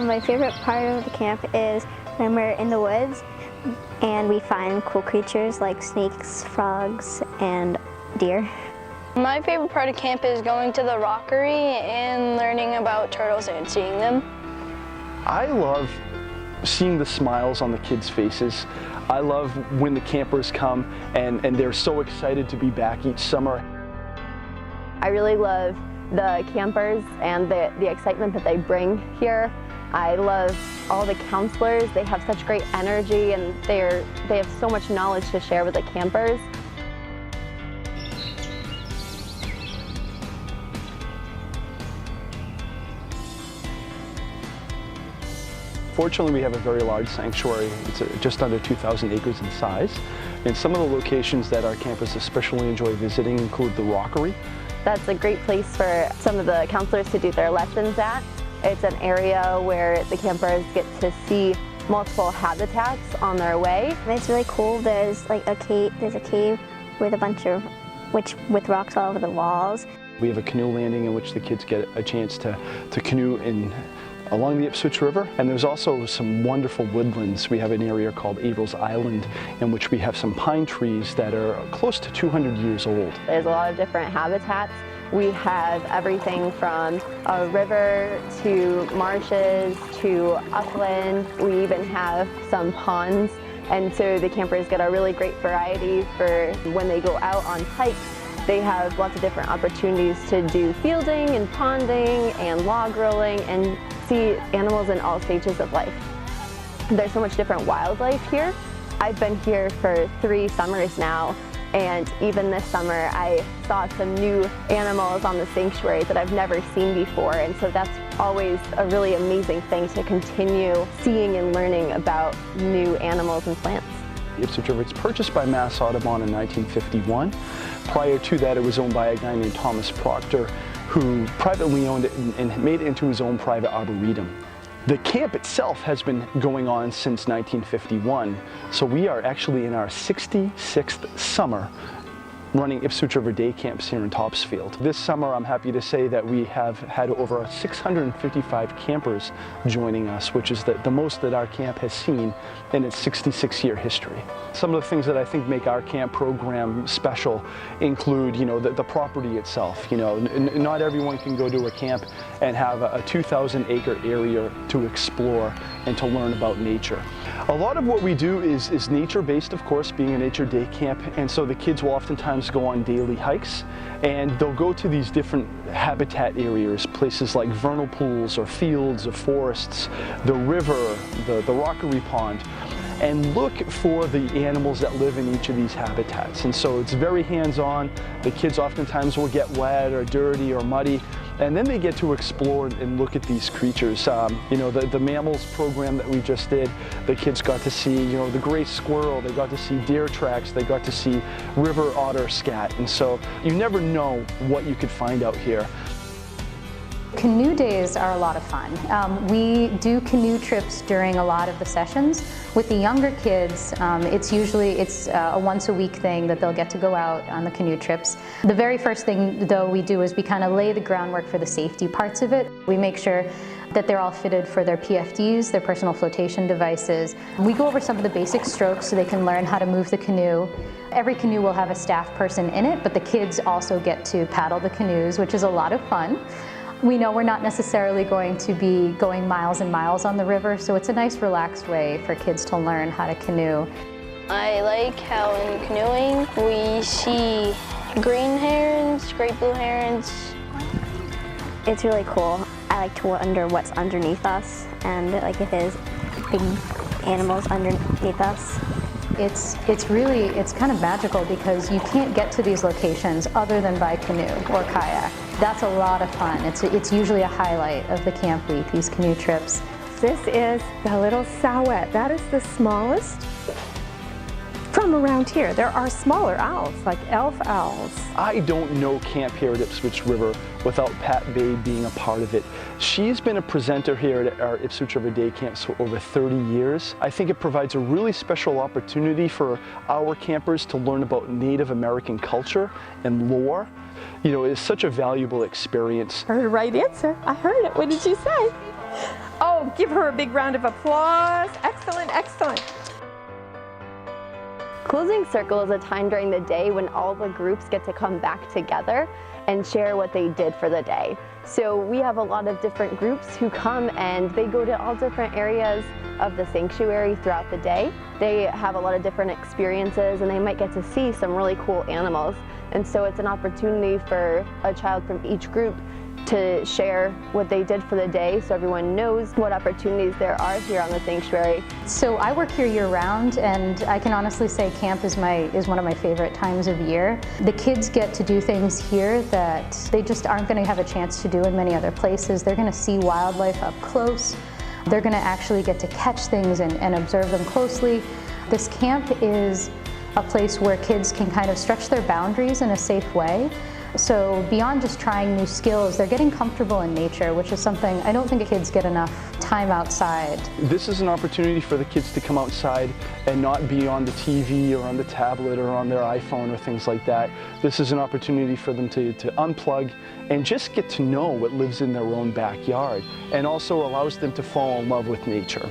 My favorite part of the camp is when we're in the woods and we find cool creatures like snakes, frogs, and deer. My favorite part of camp is going to the rockery and learning about turtles and seeing them. I love seeing the smiles on the kids' faces. I love when the campers come and they're so excited to be back each summer. I really love the campers and the excitement that they bring here. I love all the counselors. They have such great energy and they have so much knowledge to share with the campers. Fortunately, we have a very large sanctuary. It's just under 2,000 acres in size. And some of the locations that our campers especially enjoy visiting include the rockery. That's a great place for some of the counselors to do their lessons at. It's an area where the campers get to see multiple habitats on their way. It's really cool. There's like a cave with a bunch of with rocks all over the walls. We have a canoe landing in which the kids get a chance to canoe along the Ipswich River, and there's also some wonderful woodlands. We have an area called April's Island in which we have some pine trees that are close to 200 years old. There's a lot of different habitats. We have everything from a river to marshes to upland. We even have some ponds, and so the campers get a really great variety for when they go out on hikes. They have lots of different opportunities to do fielding and ponding and log rolling and see animals in all stages of life. There's so much different wildlife here. I've been here for 3 summers now, and even this summer I saw some new animals on the sanctuary that I've never seen before, and so that's always a really amazing thing to continue seeing and learning about new animals and plants. The Ipswich River was purchased by Mass Audubon in 1951. Prior to that, it was owned by a guy named Thomas Proctor, who privately owned it and made it into his own private arboretum. The camp itself has been going on since 1951, so we are actually in our 66th summer running Ipswich River Day Camps here in Topsfield. This summer, I'm happy to say that we have had over 655 campers joining us, which is the most that our camp has seen in its 66-year history. Some of the things that I think make our camp program special include, the property itself. Not everyone can go to a camp and have a 2,000-acre area to explore and to learn about nature. A lot of what we do is nature-based, of course, being a nature day camp, and so the kids will oftentimes go on daily hikes, and they'll go to these different habitat areas, places like vernal pools or fields or forests, the river, the rockery pond, and look for the animals that live in each of these habitats. And so it's very hands-on. The kids oftentimes will get wet or dirty or muddy, and then they get to explore and look at these creatures. The mammals program that we just did, the kids got to see, the gray squirrel, they got to see deer tracks, they got to see river otter scat. And so you never know what you could find out here. Canoe days are a lot of fun. We do canoe trips during a lot of the sessions. With the younger kids, it's a once-a-week thing that they'll get to go out on the canoe trips. The very first thing, though, we do is we kind of lay the groundwork for the safety parts of it. We make sure that they're all fitted for their PFDs, their personal flotation devices. We go over some of the basic strokes so they can learn how to move the canoe. Every canoe will have a staff person in it, but the kids also get to paddle the canoes, which is a lot of fun. We know we're not necessarily going to be going miles and miles on the river, so it's a nice relaxed way for kids to learn how to canoe. I like how in canoeing we see green herons, great blue herons. It's really cool. I like to wonder what's underneath us and if there's big animals underneath us. It's kind of magical because you can't get to these locations other than by canoe or kayak. That's a lot of fun. It's usually a highlight of the camp week, these canoe trips. This is the little Sowette. That is the smallest from around here. There are smaller owls, like elf owls. I don't know camp here at Ipswich River without Pat Bay being a part of it. She's been a presenter here at our Ipswich River Day Camps for over 30 years. I think it provides a really special opportunity for our campers to learn about Native American culture and lore. It's such a valuable experience. Heard the right answer. I heard it. What did you say? Oh, give her a big round of applause. Excellent, excellent. Closing circle is a time during the day when all the groups get to come back together and share what they did for the day. So we have a lot of different groups who come and they go to all different areas of the sanctuary throughout the day. They have a lot of different experiences and they might get to see some really cool animals. And so it's an opportunity for a child from each group to share what they did for the day so everyone knows what opportunities there are here on the sanctuary. So I work here year-round, and I can honestly say camp is one of my favorite times of year. The kids get to do things here that they just aren't going to have a chance to do in many other places. They're going to see wildlife up close. They're going to actually get to catch things and observe them closely. This camp is a place where kids can kind of stretch their boundaries in a safe way. So beyond just trying new skills, they're getting comfortable in nature, which is something I don't think kids get enough time outside. This is an opportunity for the kids to come outside and not be on the TV or on the tablet or on their iPhone or things like that. This is an opportunity for them to unplug and just get to know what lives in their own backyard, and also allows them to fall in love with nature.